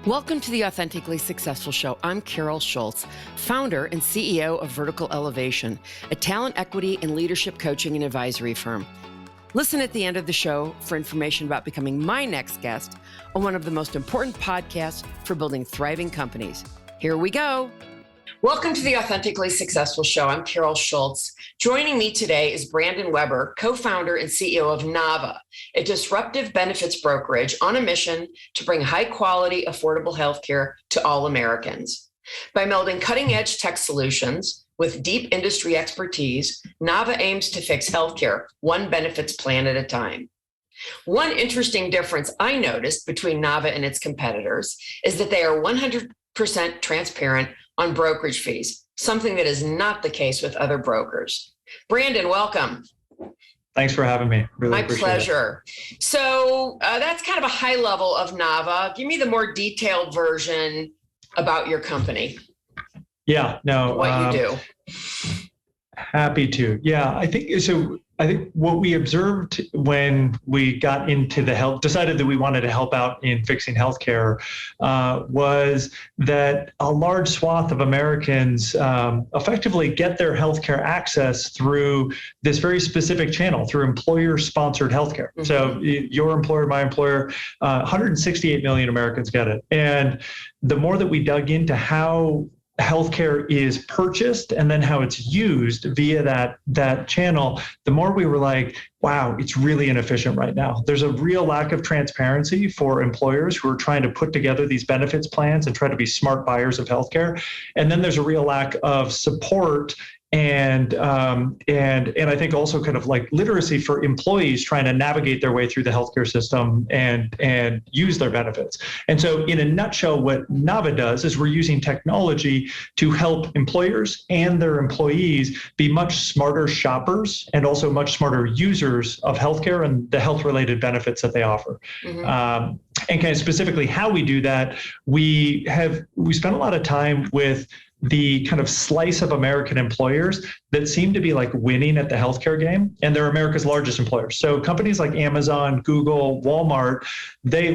Welcome to the Authentically Successful Show. I'm Carol Schultz, founder and CEO of Vertical Elevation, a talent equity and leadership coaching and advisory firm. Listen at the end of the show for information about becoming my next guest on one of the most important podcasts for building thriving companies. Here we go. Welcome to the Authentically Successful Show. I'm Carol Schultz. Joining me today is Brandon Weber, co-founder and CEO of Nava, a disruptive benefits brokerage on a mission to bring high-quality, affordable healthcare to all Americans. By melding cutting-edge tech solutions with deep industry expertise, Nava aims to fix healthcare one benefits plan at a time. One interesting difference I noticed between Nava and its competitors is that they are 100% transparent on brokerage fees, something that is not the case with other brokers. Brandon, welcome. Thanks for having me. My pleasure. So that's kind of a high level of Nava. Give me the more detailed version about your company. Yeah, no. What you do. Happy to. Yeah, I think so. I think what we observed when we got into decided that we wanted to help out in fixing healthcare, was that a large swath of Americans effectively get their healthcare access through this very specific channel, through employer-sponsored healthcare. Mm-hmm. So your employer, my employer, 168 million Americans get it. And the more that we dug into how healthcare is purchased and then how it's used via that channel, the more we were like, wow, it's really inefficient right now. There's a real lack of transparency for employers who are trying to put together these benefits plans and try to be smart buyers of healthcare. And then there's a real lack of support and I think also kind of like literacy for employees trying to navigate their way through the healthcare system and use their benefits. And so in a nutshell, what Nava does is we're using technology to help employers and their employees be much smarter shoppers and also much smarter users of healthcare and the health-related benefits that they offer. Mm-hmm. And kind of specifically how we do that, we spent a lot of time with the kind of slice of American employers that seem to be like winning at the healthcare game, and they're America's largest employers. So companies like Amazon, Google, Walmart,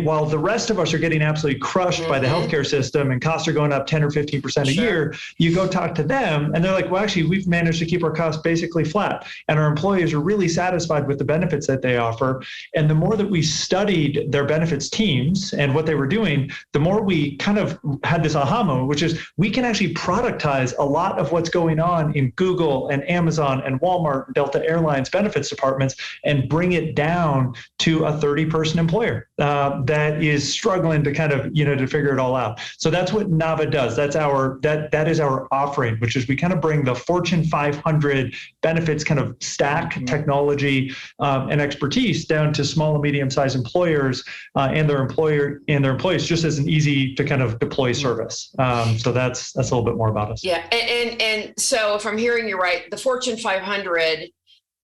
while the rest of us are getting absolutely crushed by the healthcare system and costs are going up 10 or 15% a year, you go talk to them and they're like, well, actually, we've managed to keep our costs basically flat. And our employees are really satisfied with the benefits that they offer. And the more that we studied their benefits teams and what they were doing, the more we kind of had this aha moment, which is we can actually productize a lot of what's going on in Google and Amazon and Walmart, Delta Airlines benefits departments, and bring it down to a 30-person employer that is struggling to kind of, to figure it all out. So that's what Nava does. That is our offering, which is we kind of bring the Fortune 500 benefits kind of stack technology and expertise down to small and medium-sized employers and their employees, just as an easy to kind of deploy service. So that's a little bit more about us. Yeah, and so if I'm hearing you right, the Fortune 500,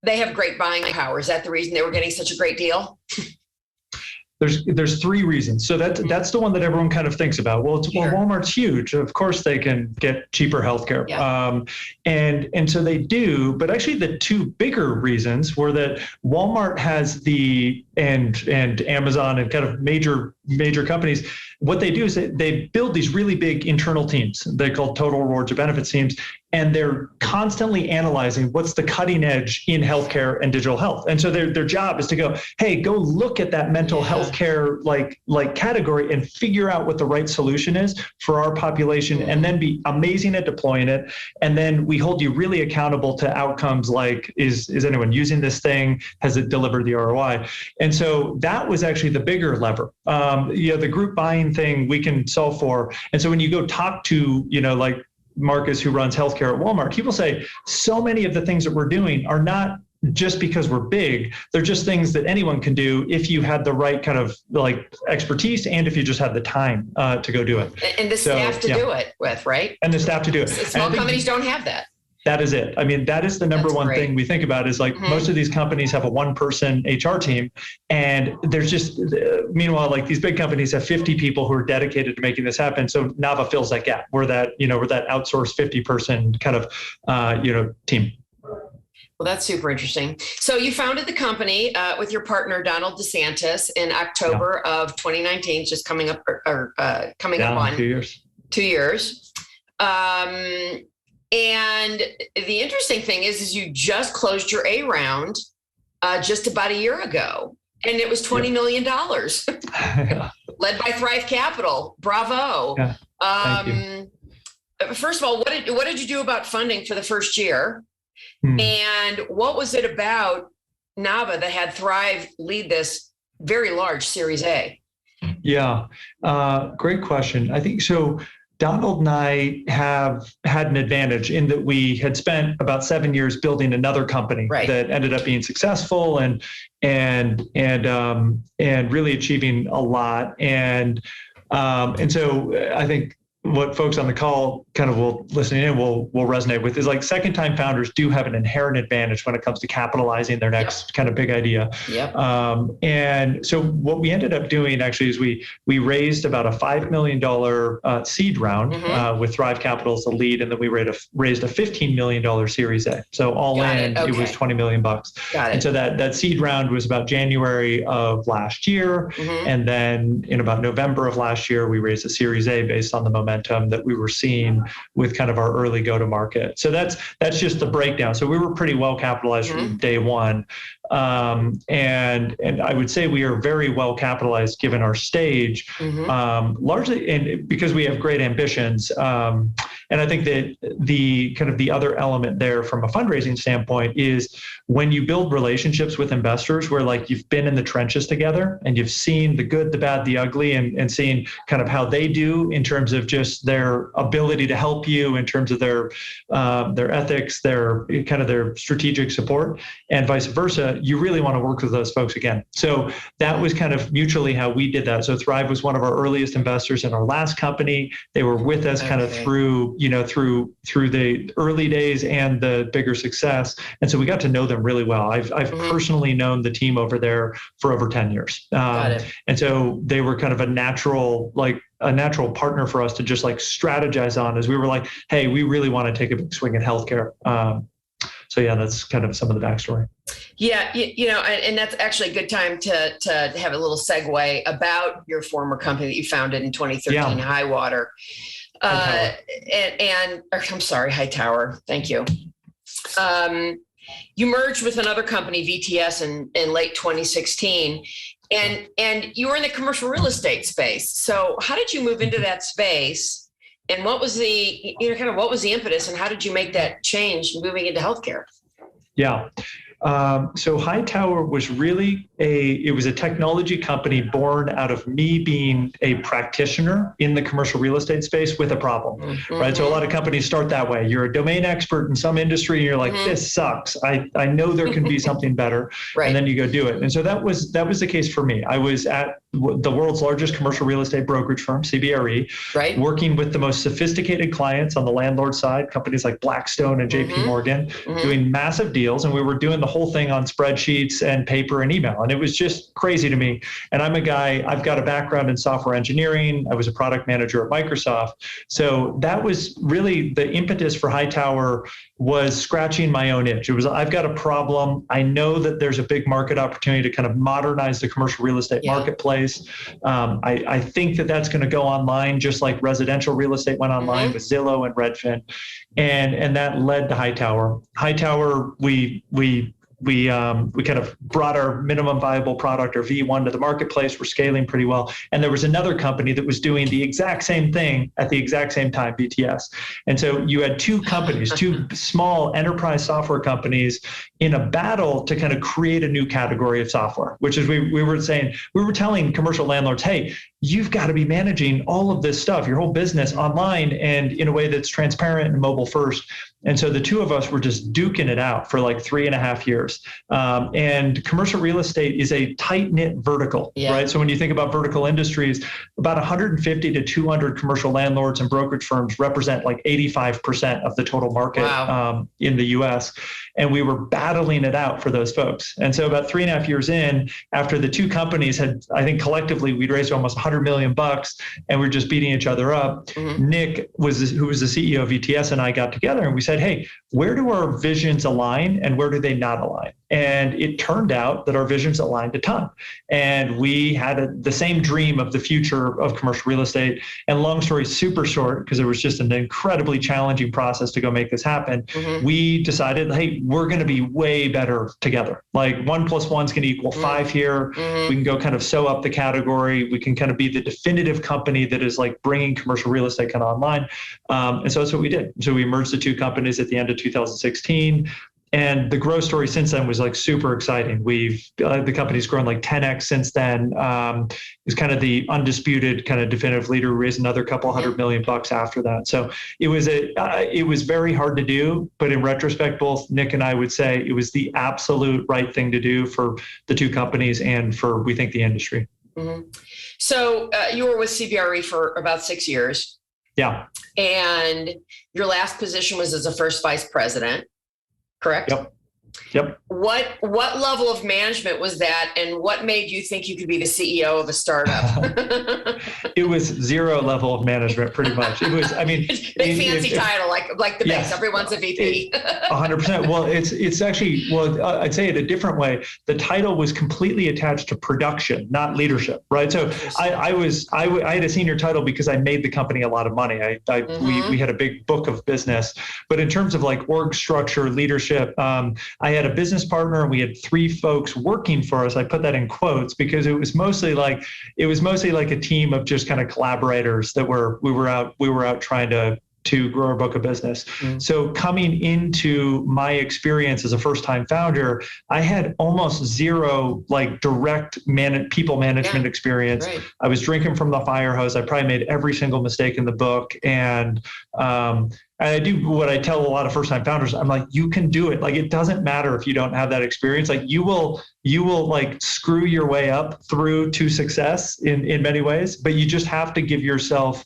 they have great buying power. Is that the reason they were getting such a great deal? There's three reasons. So that's the one that everyone kind of thinks about. Well, Walmart's huge. Of course, they can get cheaper healthcare. Yeah. And so they do. But actually, the two bigger reasons were that Walmart has and Amazon and kind of major companies. What they do is they build these really big internal teams. They call total rewards or benefits teams. And they're constantly analyzing what's the cutting edge in healthcare and digital health. And so their job is to go, hey, go look at that mental health care like category and figure out what the right solution is for our population, and then be amazing at deploying it. And then we hold you really accountable to outcomes like, is anyone using this thing? Has it delivered the ROI? And so that was actually the bigger lever. The group buying thing we can solve for. And so when you go talk to, like Marcus, who runs healthcare at Walmart, people say so many of the things that we're doing are not just because we're big. They're just things that anyone can do if you had the right kind of like expertise and if you just had the time to go do it. And the staff to do it with, right? And the staff to do it. Small companies don't have that. That is it. I mean, that is the number one thing we think about is like most of these companies have a one-person HR team, and there's just, meanwhile, like these big companies have 50 people who are dedicated to making this happen. So Nava fills that gap. We're that outsourced 50-person kind of, team. Well, that's super interesting. So you founded the company with your partner, Donald DeSantis, in October of 2019, just coming up on 2 years. 2 years. And the interesting thing is you just closed your A round just about a year ago, and it was $20 million, led by Thrive Capital. Bravo. Yeah. Thank you. First of all, what did you do about funding for the first year? And what was it about Nava that had Thrive lead this very large Series A? Yeah, great question. I think so. Donald and I have had an advantage in that we had spent about 7 years building another company that ended up being successful and really achieving a lot. And so I think what folks on the call kind of will resonate with is like second-time founders do have an inherent advantage when it comes to capitalizing their next kind of big idea. Yep. And so what we ended up doing actually is we raised about a $5 million seed round with Thrive Capital as the lead, and then we raised a $15 million Series A. So all it was $20 million. Got it. And so that seed round was about January of last year, and then in about November of last year, we raised a Series A based on the momentum that we were seeing with kind of our early go-to-market. So that's just the breakdown. So we were pretty well capitalized from day one. And I would say we are very well capitalized given our stage, largely and because we have great ambitions. And I think that the other element there from a fundraising standpoint is when you build relationships with investors where like you've been in the trenches together and you've seen the good, the bad, the ugly, and seeing kind of how they do in terms of just their ability to help you in terms of their ethics, their strategic support, and vice versa, you really want to work with those folks again. So that was kind of mutually how we did that. So Thrive was one of our earliest investors in our last company. They were with us kind of through the early days and the bigger success. And so we got to know them really well. I've personally known the team over there for over 10 years. And so they were kind of a natural partner for us to just like strategize on as we were like, hey, we really want to take a big swing at healthcare. So yeah, that's kind of some of the backstory. Yeah, and that's actually a good time to have a little segue about your former company that you founded in 2013, Hightower. I'm sorry, Hightower. Thank you. You merged with another company, VTS, in late 2016, and you were in the commercial real estate space. So how did you move into that space? And what was the impetus, and how did you make that change moving into healthcare? Yeah. So Hightower was really it was a technology company born out of me being a practitioner in the commercial real estate space with a problem, right? So a lot of companies start that way. You're a domain expert in some industry and you're like, this sucks. I know there can be something better. And then you go do it. And so that was the case for me. I was at the world's largest commercial real estate brokerage firm, CBRE, working with the most sophisticated clients on the landlord side, companies like Blackstone and JP Morgan, doing massive deals. And we were doing the whole thing on spreadsheets and paper and email. And it was just crazy to me. And I'm a guy, I've got a background in software engineering. I was a product manager at Microsoft. So that was really the impetus for Hightower, was scratching my own itch. It was, I've got a problem. I know that there's a big market opportunity to kind of modernize the commercial real estate marketplace. I think that that's going to go online, just like residential real estate went online with Zillow and Redfin. And that led to Hightower. Hightower, we kind of brought our minimum viable product, or V1, to the marketplace. We're scaling pretty well. And there was another company that was doing the exact same thing at the exact same time, BTS. And so you had two companies, two small enterprise software companies, in a battle to kind of create a new category of software, which is we were telling commercial landlords, hey, you've got to be managing all of this stuff, your whole business, online and in a way that's transparent and mobile first. And so the two of us were just duking it out for like 3.5 years. And commercial real estate is a tight-knit vertical, right? So when you think about vertical industries, about 150 to 200 commercial landlords and brokerage firms represent like 85% of the total market in the US. And we were battling it out for those folks. And so about 3.5 years in, after the two companies had, I think collectively, we'd raised almost $100 $100 million, and we're just beating each other up. Nick who was the CEO of ETS, and I got together and we said, hey, where do our visions align and where do they not align? And it turned out that our visions aligned a ton. And we had the same dream of the future of commercial real estate. And long story super short, because it was just an incredibly challenging process to go make this happen, we decided, hey, we're going to be way better together. Like 1 + 1 is going to equal 5 here. We can go kind of sew up the category. We can kind of be the definitive company that is like bringing commercial real estate kind of online. And so that's what we did. So we merged the two companies at the end of 2016. And the growth story since then was like super exciting. The company's grown like 10x since then. It's kind of the undisputed kind of definitive leader. We raised another couple $100 million after that. So it was very hard to do, but in retrospect, both Nick and I would say it was the absolute right thing to do for the two companies and for, we think, the industry. So you were with CBRE for about 6 years. Yeah. And your last position was as a first vice president. Correct? Yep. What level of management was that, and what made you think you could be the CEO of a startup? It was 0 level of management, pretty much. It was, I mean, big fancy title, like the banks. Everyone's a VP. 100%. Well, it's actually, I'd say it a different way. The title was completely attached to production, not leadership, right? So I had a senior title because I made the company a lot of money. We had a big book of business, but in terms of like org structure, leadership, I had a business partner and we had 3 folks working for us. I put that in quotes because it was mostly like a team of just kind of collaborators that we were out trying to grow our book of business. So coming into my experience as a first-time founder, I had almost 0 like direct people management experience. Right. I was drinking from the fire hose. I probably made every single mistake in the book. And I do what I tell a lot of first-time founders. I'm like, you can do it. Like, it doesn't matter if you don't have that experience. Like, you will like screw your way up through to success in many ways, but you just have to give yourself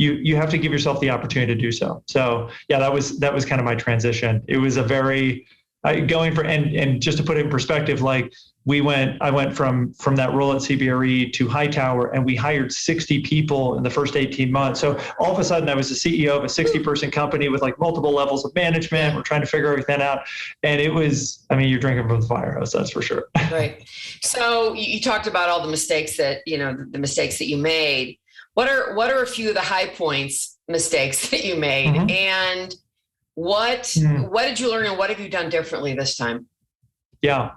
you have to give yourself the opportunity to do so. So yeah, that was kind of my transition. It was a very and just to put it in perspective, like I went from that role at CBRE to Hightower, and we hired 60 people in the first 18 months. So all of a sudden I was the CEO of a 60-person company with like multiple levels of management. We're trying to figure everything out. And it was, I mean, you're drinking from the fire hose, that's for sure. Right. So you talked about all the mistakes that you made. What are a few of the high points mistakes that you made? And what did you learn, and what have you done differently this time? Yeah,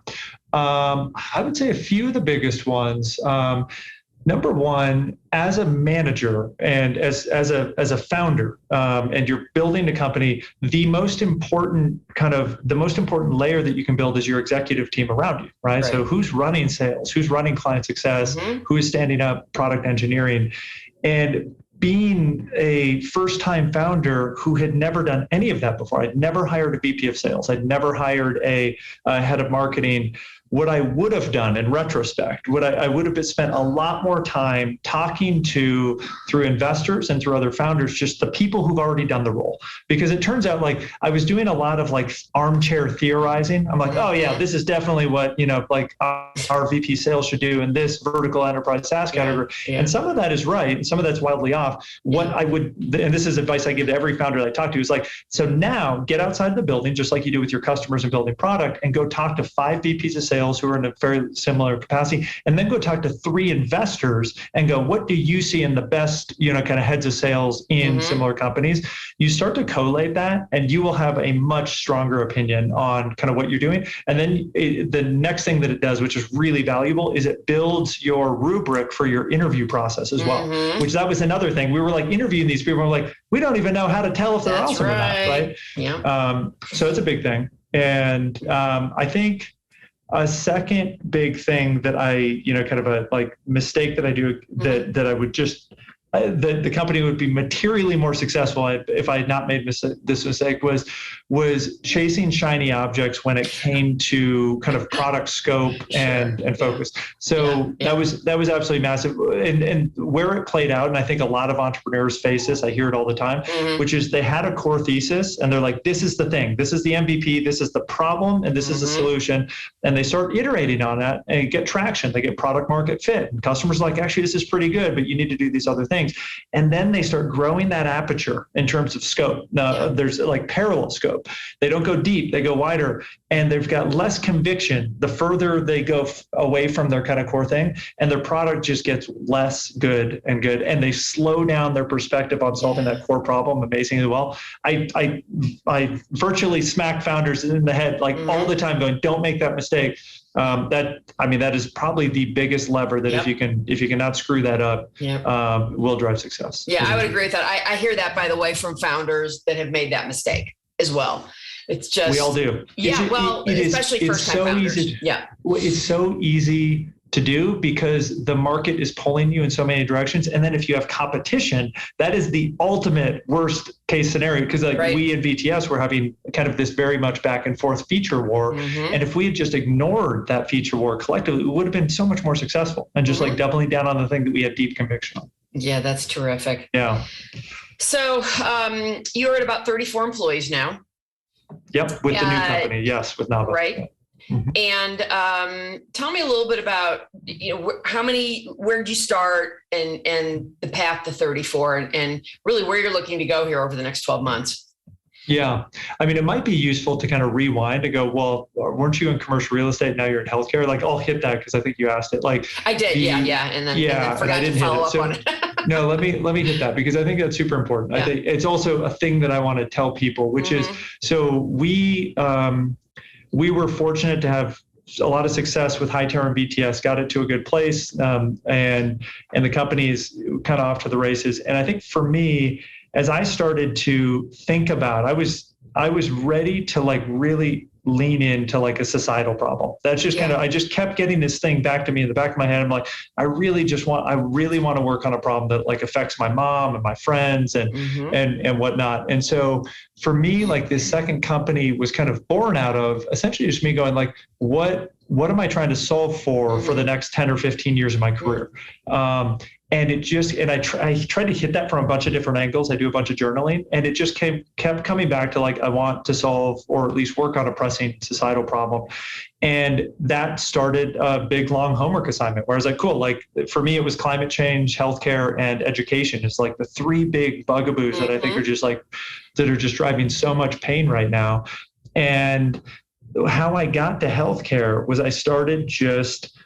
I would say a few of the biggest ones. Number one, as a manager and as a founder, and you're building a company, the most important layer that you can build is your executive team around you, right? So who's running sales, who's running client success, who is standing up product engineering, and being a first-time founder who had never done any of that before. I'd never hired a VP of sales. I'd never hired a head of marketing. What I would have done in retrospect, I would have spent a lot more time talking through investors and through other founders, just the people who've already done the role. Because it turns out like I was doing a lot of like armchair theorizing. I'm like, oh yeah, this is definitely what, like our VP sales should do in this vertical enterprise SaaS category. And some of that is right, and some of that's wildly off. What I would, and this is advice I give to every founder that I talk to, is like, so now get outside the building, just like you do with your customers and building product, and go talk to 5 VPs of sales who are in a very similar capacity, and then go talk to 3 investors and go, what do you see in the best, kind of heads of sales in similar companies? You start to collate that, and you will have a much stronger opinion on kind of what you're doing. And then the next thing that it does, which is really valuable, is it builds your rubric for your interview process as well, which that was another thing. We were like interviewing these people, and we're like, we don't even know how to tell if they're awesome or not, right? Yeah. So it's a big thing. And I think a second big thing that I, kind of a like mistake that I do that I would just, the company would be materially more successful if I had not made this mistake, was was chasing shiny objects when it came to kind of product scope and focus. So that was absolutely massive. And where it played out, and I think a lot of entrepreneurs face this, I hear it all the time, which is they had a core thesis and they're like, this is the thing, this is the MVP, this is the problem, and this is the solution. And they start iterating on that and get traction. They get product market fit. And customers are like, actually, this is pretty good, but you need to do these other things. And then they start growing that aperture in terms of scope. Now, there's like parallel scope. They don't go deep, they go wider, and they've got less conviction the further they go away from their kind of core thing, and their product just gets less good, and they slow down their perspective on solving that core problem amazingly well. I virtually smack founders in the head like all the time going, don't make that mistake. That is probably the biggest lever that if you cannot screw that up, will drive success. Yeah, I would agree with that. I hear that, by the way, from founders that have made that mistake as well. It's just, we all do. Especially first-time founders. It's so easy to do because the market is pulling you in so many directions. And then if you have competition, that is the ultimate worst case scenario. Because we in VTS were having kind of this very much back and forth feature war. And if we had just ignored that feature war collectively, it would have been so much more successful and just like doubling down on the thing that we had deep conviction on. Yeah, that's terrific. Yeah. So you're at about 34 employees now. Yep, with the new company. Yes, with Nava. Right. And tell me a little bit about, where did you start and the path to 34 and really where you're looking to go here over the next 12 months? Yeah. I mean, it might be useful to kind of rewind and go, well, weren't you in commercial real estate? Now you're in healthcare. Like, I'll hit that because I think you asked it. Like I did. And then forgot to follow up on it. No, let me hit that because I think that's super important. I think it's also a thing that I want to tell people, which is, so we were fortunate to have a lot of success with Hightower and BTS, got it to a good place, and the company is kind of off to the races. And I think for me, as I started to think about, I was ready to like really lean into like a societal problem. That's just kind of, I just kept getting this thing back to me in the back of my head. I'm like, I really want to work on a problem that like affects my mom and my friends and whatnot. And so for me, like this second company was kind of born out of essentially just me going like, what am I trying to solve for the next 10 or 15 years of my career? And I tried to hit that from a bunch of different angles. I do a bunch of journaling, and it just kept coming back to like, I want to solve or at least work on a pressing societal problem. And that started a big, long homework assignment where I was like, cool. Like for me, it was climate change, healthcare, and education. It's like the three big bugaboos that I think are just driving so much pain right now. And how I got to healthcare was I started just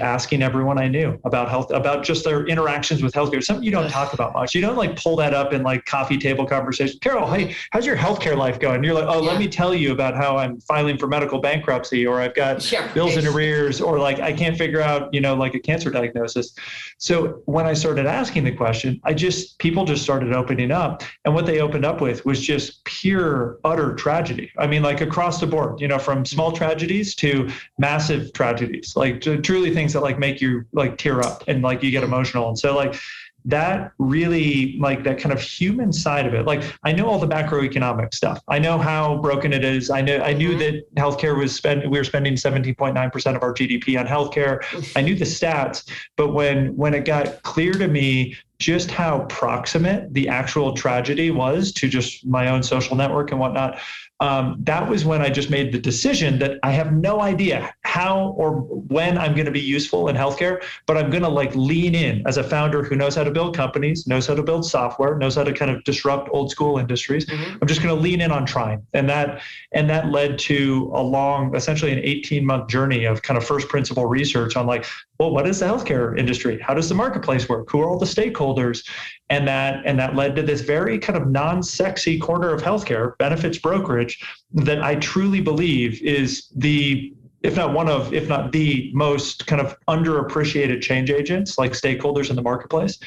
asking everyone I knew about health, about just their interactions with healthcare. Something you don't talk about much. You don't like pull that up in like coffee table conversation. Carol, hey, how's your healthcare life going? And you're like, let me tell you about how I'm filing for medical bankruptcy, or I've got bills in arrears, or like I can't figure out, like a cancer diagnosis. So when I started asking the question, people just started opening up. And what they opened up with was just pure, utter tragedy. I mean, like across the board, from small tragedies to massive tragedies. Like truly things that like make you like tear up and like you get emotional. And so like that really, like that kind of human side of it. Like I know all the macroeconomic stuff. I know how broken it is. I knew that healthcare we were spending 17.9% of our GDP on healthcare. I knew the stats, but when it got clear to me just how proximate the actual tragedy was to just my own social network and whatnot, that was when I just made the decision that I have no idea how or when I'm going to be useful in healthcare, but I'm going to like lean in as a founder who knows how to build companies, knows how to build software, knows how to kind of disrupt old school industries. I'm just going to lean in on trying. And that led to essentially an 18-month journey of kind of first principle research on like, well, what is the healthcare industry? How does the marketplace work? Who are all the stakeholders? And that led to this very kind of non-sexy corner of healthcare, benefits brokerage, that I truly believe is if not the most kind of underappreciated change agents, like stakeholders in the marketplace.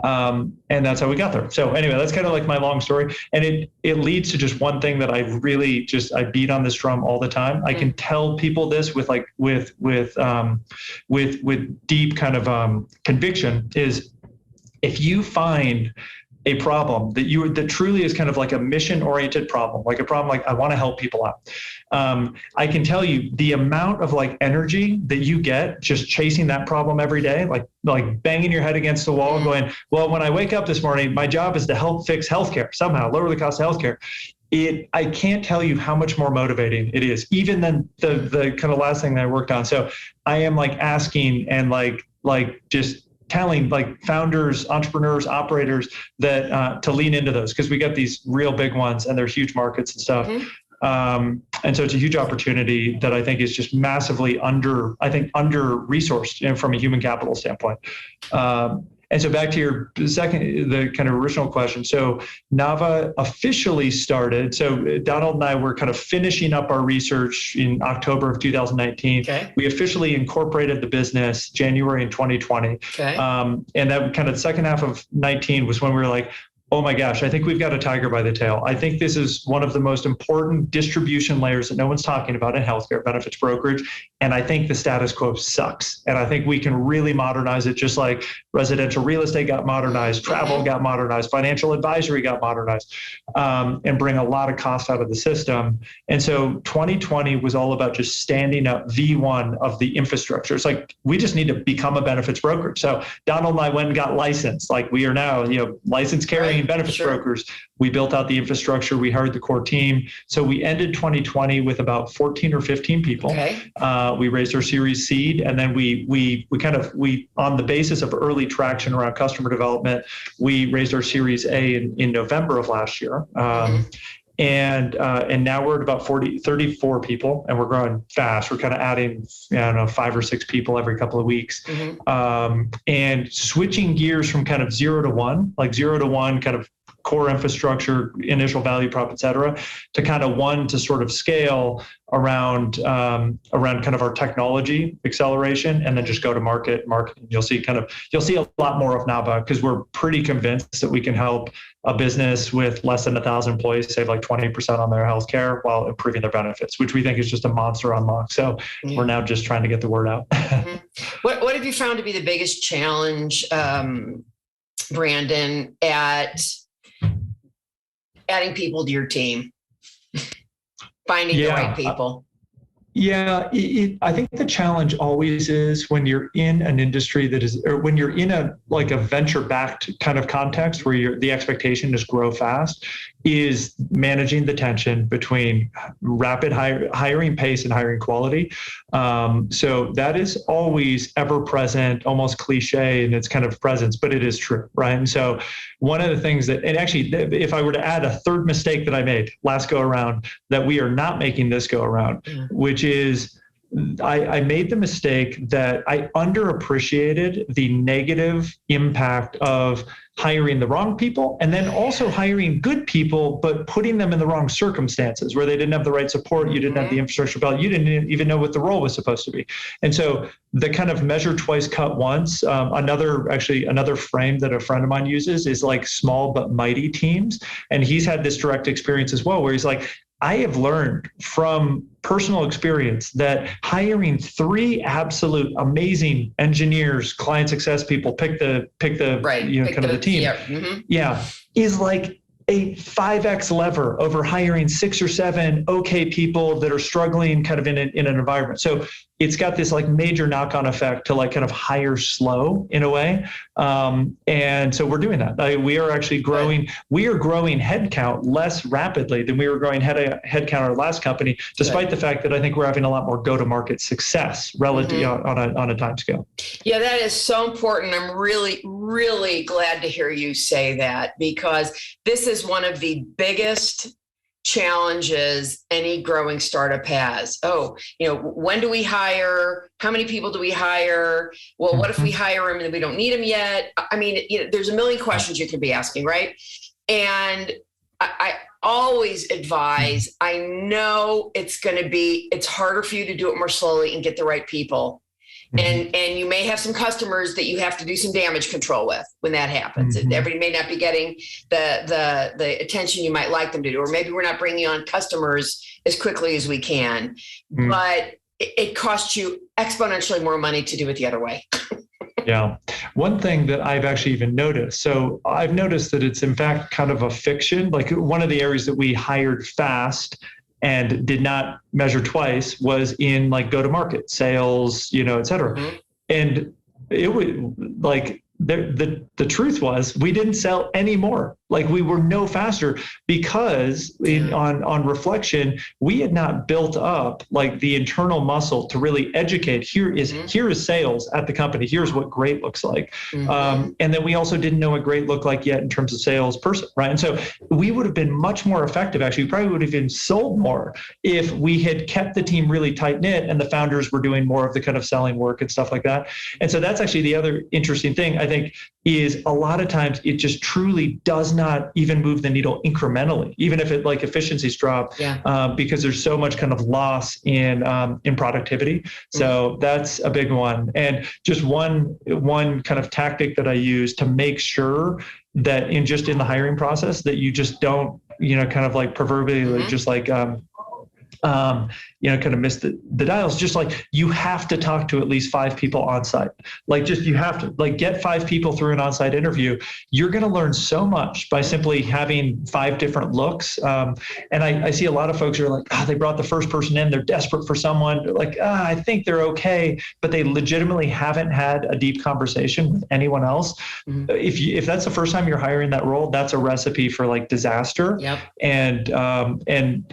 And that's how we got there. So anyway, that's kind of like my long story. And it leads to just one thing that I really I beat on this drum all the time. I can tell people this with deep kind of conviction is if you find a problem that truly is kind of like a mission-oriented problem, like a problem like I want to help people out, I can tell you the amount of like energy that you get just chasing that problem every day, like banging your head against the wall and going, well, when I wake up this morning, my job is to help fix healthcare somehow, lower the cost of healthcare. I can't tell you how much more motivating it is, even than the kind of last thing that I worked on. So I am like asking and like just telling like founders, entrepreneurs, operators that to lean into those, because we got these real big ones and they're huge markets and stuff. And so it's a huge opportunity that I think is just massively under resourced from a human capital standpoint. And so back to your the kind of original question. So Nava officially started. So Donald and I were kind of finishing up our research in October of 2019. Okay. We officially incorporated the business January in 2020. Okay. And that kind of the second half of 19 was when we were like, oh my gosh, I think we've got a tiger by the tail. I think this is one of the most important distribution layers that no one's talking about in healthcare benefits brokerage. And I think the status quo sucks. And I think we can really modernize it, just like residential real estate got modernized, travel got modernized, financial advisory got modernized, and bring a lot of cost out of the system. And so 2020 was all about just standing up V1 of the infrastructure. It's like, we just need to become a benefits brokerage. So Donald and I went and got licensed. Like we are now, licensed carrying benefits brokers. We built out the infrastructure. We hired the core team. So we ended 2020 with about 14 or 15 people. Okay. We raised our Series seed, and then we on the basis of early traction around customer development, we raised our Series A in November of last year. And now we're at about 34 people, and we're growing fast. We're kind of adding, 5 or 6 people every couple of weeks, and switching gears from kind of 0 to 1, like 0 to 1 kind of core infrastructure, initial value prop, et cetera, to kind of 1 to sort of scale around kind of our technology acceleration, and then just go to marketing. You'll see a lot more of Nava, because we're pretty convinced that we can help a business with less than 1,000 employees save like 20% on their healthcare while improving their benefits, which we think is just a monster unlock. So we're now just trying to get the word out. What have you found to be the biggest challenge, Brandon, at adding people to your team, finding the right people? I think the challenge always is when you're in an industry or when you're in a venture-backed kind of context where the expectation is grow fast, is managing the tension between rapid hiring pace and hiring quality. So that is always ever present, almost cliche in its kind of presence, but it is true, right? And so one of the things and actually, if I were to add a third mistake that I made last go around that we are not making this go around, which is I made the mistake that I underappreciated the negative impact of hiring the wrong people, and then also hiring good people, but putting them in the wrong circumstances where they didn't have the right support, you didn't have the infrastructure built, you didn't even know what the role was supposed to be. And so the kind of measure twice, cut once, another frame that a friend of mine uses is like small but mighty teams. And he's had this direct experience as well, where he's like, I have learned from personal experience that hiring 3 absolute amazing engineers, client success people, pick the team, is like a 5x lever over hiring 6 or 7 okay people that are struggling kind of in an environment. So it's got this like major knock-on effect to like kind of hire slow in a way. And so we're doing that. We are actually growing. We are growing headcount less rapidly than we were growing headcount at our last company, despite the fact that I think we're having a lot more go-to-market success relative on a time scale. Yeah, that is so important. I'm really, really glad to hear you say that, because this is one of the biggest challenges any growing startup has. When do we hire? How many people do we hire? Well, what if we hire them and we don't need them yet? I mean, there's a million questions you could be asking, right? And I always advise, I know it's harder for you to do it more slowly and get the right people. And you may have some customers that you have to do some damage control with when that happens. Everybody may not be getting the attention you might like them to do, or maybe we're not bringing on customers as quickly as we can. But it costs you exponentially more money to do it the other way. Yeah. One thing that I've actually even noticed, so I've noticed that it's in fact kind of a fiction. Like one of the areas that we hired fast and did not measure twice was in like go-to-market sales, et cetera. Mm-hmm. And it would like the truth was we didn't sell any more. Like we were no faster because on reflection, we had not built up like the internal muscle to really educate. Here is sales at the company. Here's what great looks like. And then we also didn't know what great looked like yet in terms of salesperson, right? And so we would have been much more effective. Actually, we probably would have even sold more if we had kept the team really tight knit and the founders were doing more of the kind of selling work and stuff like that. And so that's actually the other interesting thing I think is a lot of times it just truly does not even move the needle incrementally, even if it like efficiencies drop, because there's so much kind of loss in productivity. So that's a big one. And just one kind of tactic that I use to make sure that in the hiring process that you just don't, kind of like proverbially just like, kind of miss the dials. Just like you have to talk to at least 5 people on site. Like just you have to like get 5 people through an on-site interview. You're going to learn so much by simply having 5 different looks. And I see a lot of folks who are like, they brought the first person in. They're desperate for someone. They're like, I think they're okay, but they legitimately haven't had a deep conversation with anyone else. If that's the first time you're hiring that role, that's a recipe for like disaster. And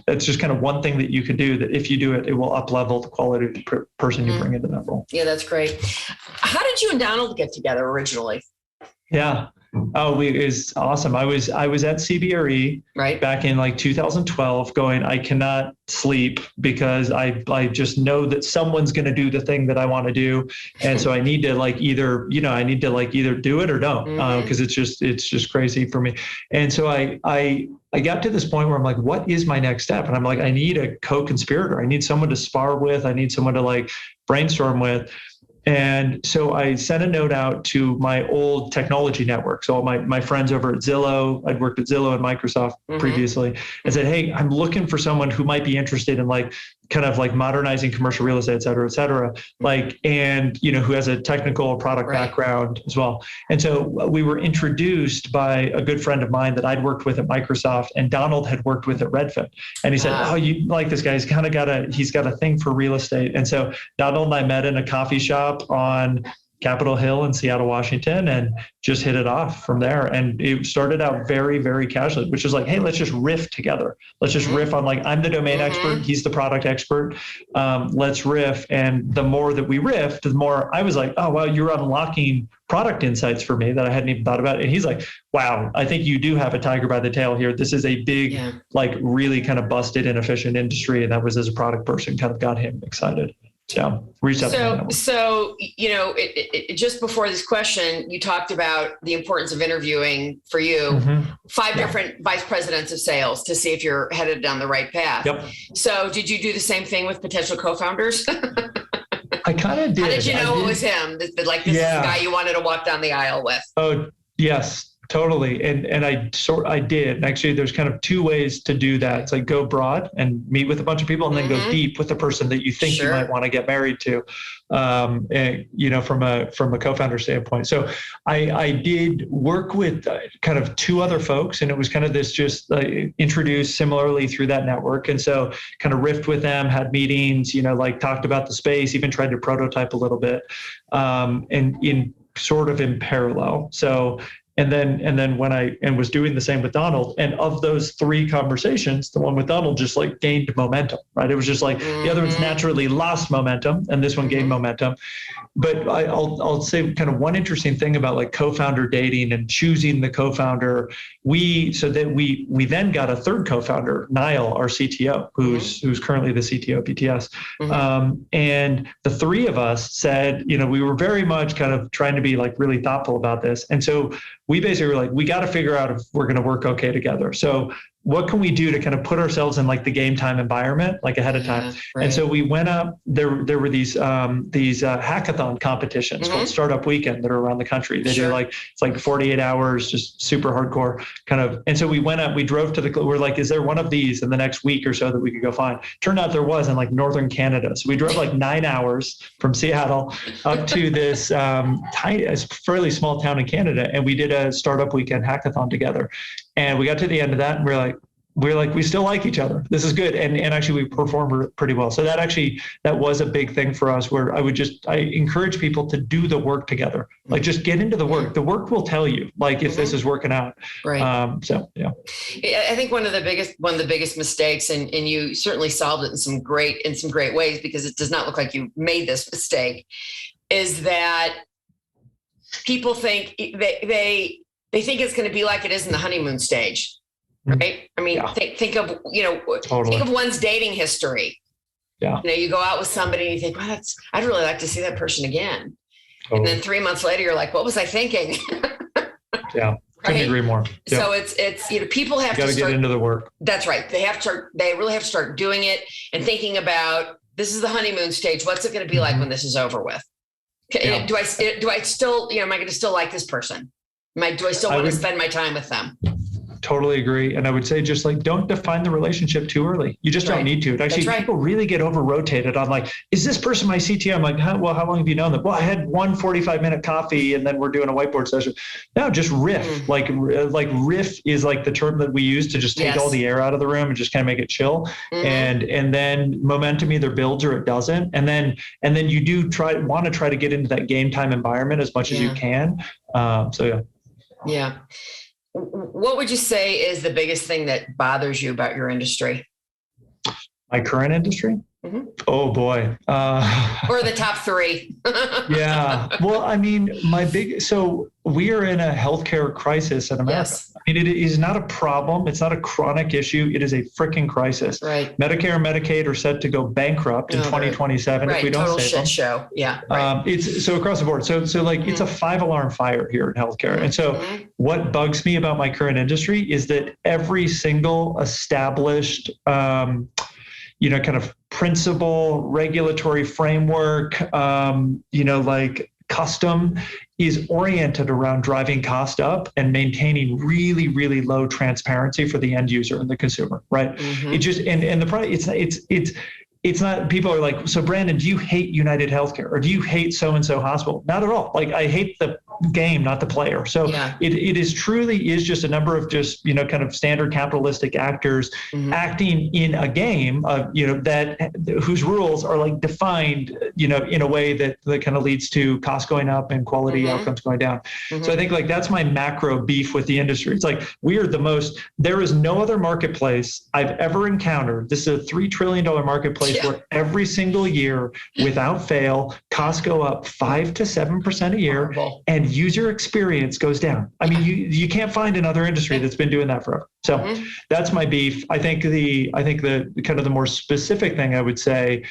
it's just kind of one thing that you can do that if you do it, it will up-level the quality of the person you bring into that role. Yeah, that's great. How did you and Donald get together originally? Yeah. It's awesome. I was at CBRE back in like 2012 going, I cannot sleep because I just know that someone's going to do the thing that I want to do. And so I need to like either do it or don't, because it's just crazy for me. And so I got to this point where I'm like, what is my next step? And I'm like, I need a co-conspirator. I need someone to spar with. I need someone to like brainstorm with. And so I sent a note out to my old technology network. So all my friends over at Zillow, I'd worked at Zillow and Microsoft previously, and said, hey, I'm looking for someone who might be interested in like kind of like modernizing commercial real estate, et cetera, like, and, who has a technical product background as well. And so we were introduced by a good friend of mine that I'd worked with at Microsoft, and Donald had worked with at Redfin. And he said, oh, you like this guy? He's got a thing for real estate. And so Donald and I met in a coffee shop on Capitol Hill in Seattle, Washington, and just hit it off from there. And it started out very, very casually, which is like, hey, let's just riff together. Let's just riff on like, I'm the domain expert, he's the product expert. Let's riff. And the more that we riffed, the more I was like, oh, wow, you're unlocking product insights for me that I hadn't even thought about. And he's like, wow, I think you do have a tiger by the tail here. This is a big, like really kind of busted, inefficient industry. And that was, as a product person, kind of got him excited. Yeah. So just before this question, you talked about the importance of interviewing for you 5 different vice presidents of sales to see if you're headed down the right path. So did you do the same thing with potential co-founders? I kind of did. How did you know it was him? This is the guy you wanted to walk down the aisle with. Oh, yes. Totally. And I did. And actually, there's kind of 2 ways to do that. It's like go broad and meet with a bunch of people, and then go deep with the person that you think you might want to get married to, from a co-founder standpoint. So I did work with kind of 2 other folks, and it was kind of this just introduced similarly through that network. And so kind of riffed with them, had meetings, like talked about the space, even tried to prototype a little bit, and in parallel. So And then when I was doing the same with Donald, and of those 3 conversations, the one with Donald just like gained momentum, right? It was just like the other ones naturally lost momentum, and this one gained momentum. But I'll say kind of one interesting thing about like co-founder dating and choosing the co-founder. We then got a 3rd co-founder, Niall, our CTO, who's currently the CTO of BTS. And the 3 of us said, we were very much kind of trying to be like really thoughtful about this. And so we basically were like, we got to figure out if we're going to work okay together. So what can we do to kind of put ourselves in like the game time environment, like ahead of time? Right. And so we went up, there were these hackathon competitions called Startup Weekend that are around the country. They do it's like 48 hours, just super hardcore kind of. And so we went up, we drove to we're like, is there one of these in the next week or so that we could go find? Turned out there was in like Northern Canada. So we drove like 9 hours from Seattle up to this tiny, fairly small town in Canada. And we did a Startup Weekend hackathon together. And we got to the end of that and we're like, we still like each other. This is good. And actually we performed pretty well. So that was a big thing for us, where I encourage people to do the work together. Like, just get into the work. The work will tell you, like, if this is working out. Right. So, yeah. I think one of the biggest mistakes, and you certainly solved it in some great ways, because it does not look like you made this mistake, is that people think they think it's going to be like it is in the honeymoon stage. Right. I mean, think of, think of one's dating history. Yeah. You go out with somebody and you think, well, I'd really like to see that person again. Totally. And then 3 months later, you're like, what was I thinking? Yeah. Couldn't agree more. Yep. So it's, people have to get into the work. That's right. They really have to start doing it and thinking about, this is the honeymoon stage. What's it going to be like when this is over with? Yeah. Do I still, am I going to still like this person? Do I still want to spend my time with them? Totally agree. And I would say, just like, don't define the relationship too early. You just don't need to. Actually, people really get over rotated on like, is this person my CTO? I'm like, how long have you known them? Well, I had one 45-minute coffee and then we're doing a whiteboard session. No, just riff. Like riff is like the term that we use to just take all the air out of the room and just kind of make it chill. And then momentum either builds or it doesn't. And then you do want to try to get into that game time environment as much as you can. Yeah. What would you say is the biggest thing that bothers you about your industry? My current industry? Oh boy. Or the top three. Yeah. Well, I mean, so we are in a healthcare crisis in America. Yes. I mean, it is not a problem. It's not a chronic issue. It is a freaking crisis. Right. Medicare and Medicaid are set to go bankrupt in 2027 if we don't total save shit them. show. Yeah. Right. It's so across the board. So like it's a 5-alarm fire here in healthcare. And so what bugs me about my current industry is that every single established kind of principle, regulatory framework, like custom is oriented around driving cost up and maintaining really, really low transparency for the end user and the consumer, right? It just, and the product, it's not, people are like, so Brandon, do you hate United Healthcare or do you hate so-and-so hospital? Not at all. Like, I hate the game, not the player. So it is truly is just a number of just, kind of standard capitalistic actors acting in a game of, whose rules are like defined, in a way that kind of leads to cost going up and quality outcomes going down. So I think like that's my macro beef with the industry. It's like, there is no other marketplace I've ever encountered. This is a $3 trillion marketplace where every single year, without fail, costs go up 5 to 7% a year, and user experience goes down. I mean, you can't find another industry that's been doing that forever. So that's my beef. I think the kind of the more specific thing I would say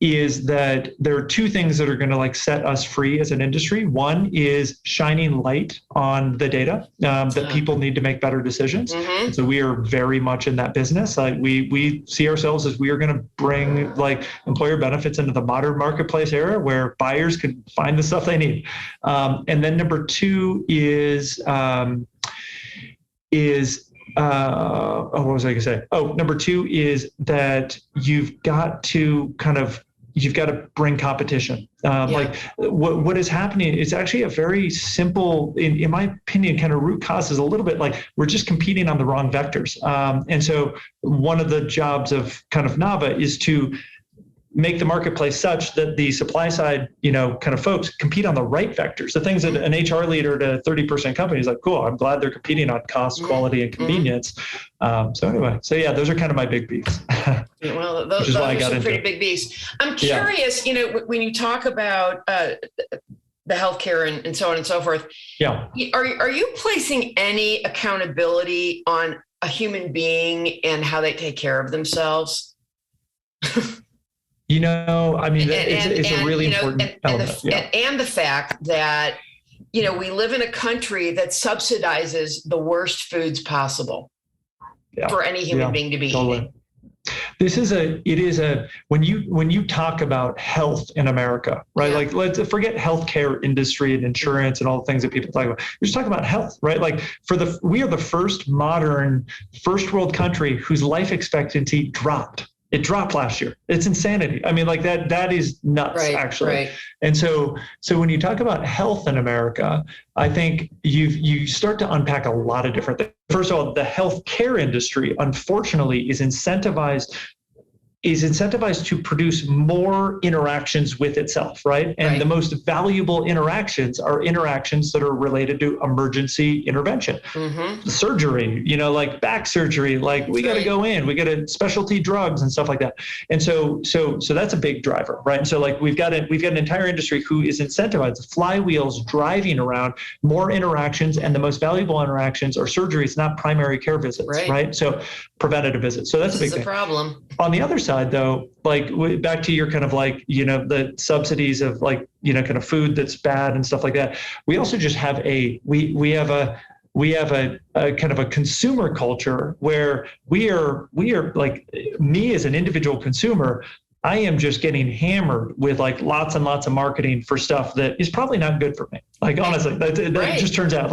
is that there are two things that are going to like set us free as an industry. One is shining light on the data that people need to make better decisions. And so we are very much in that business. Like we see ourselves as we are going to bring like employer benefits into the modern marketplace era where buyers can find the stuff they need. And then number two is what was I going to say? Number two is that you've got to bring competition. Like what is happening is actually a very simple, in my opinion, kind of root cause is a little bit like we're just competing on the wrong vectors. And so one of the jobs of kind of Nava is to make the marketplace such that the supply side, kind of folks compete on the right vectors. The things that an HR leader at a 30% company is like, cool, I'm glad they're competing on cost, quality, and convenience. So anyway, those are kind of my big beefs. Well, those are some pretty big beefs. I'm curious, when you talk about the healthcare and so on and so forth, are you placing any accountability on a human being and how they take care of themselves? I mean, it's a really important element. And the fact that, we live in a country that subsidizes the worst foods possible. for any human being to be eating. When you talk about health in America, right? Yeah. Like, let's forget healthcare industry and insurance and all the things that people talk about. You're just talking about health, right? Like we are the first modern first world country whose life expectancy dropped. It dropped last year. It's insanity. I mean, like that is nuts, actually. Right. And so when you talk about health in America, I think you start to unpack a lot of different things. First of all, the healthcare industry, unfortunately, is incentivized to produce more interactions with itself, right? And the most valuable interactions are interactions that are related to emergency intervention. Surgery, like back surgery, like we got to go in, we got to specialty drugs and stuff like that. And so that's a big driver, right? And so like we've got an entire industry who is incentivized, the flywheels driving around more interactions, and the most valuable interactions are surgeries, not primary care visits, right? So preventative visits. So that's a big thing. Problem. On the other side, though, like back to your kind of like, the subsidies of like, kind of food that's bad and stuff like that. We also just have we have a kind of a consumer culture where we are like, me as an individual consumer, I am just getting hammered with like lots and lots of marketing for stuff that is probably not good for me. Like, honestly, that just turns out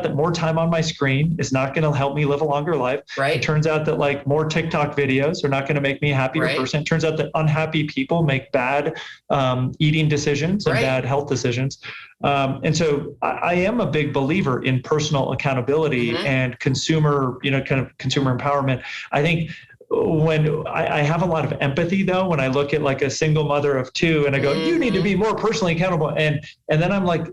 that more time on my screen is not going to help me live a longer life. Right. It turns out that like more TikTok videos are not going to make me a happier person. It turns out that unhappy people make bad eating decisions and bad health decisions. And so I am a big believer in personal accountability and consumer, kind of consumer empowerment. I think when I have a lot of empathy, though, when I look at like a single mother of two and I go, you need to be more personally accountable. And then I'm like,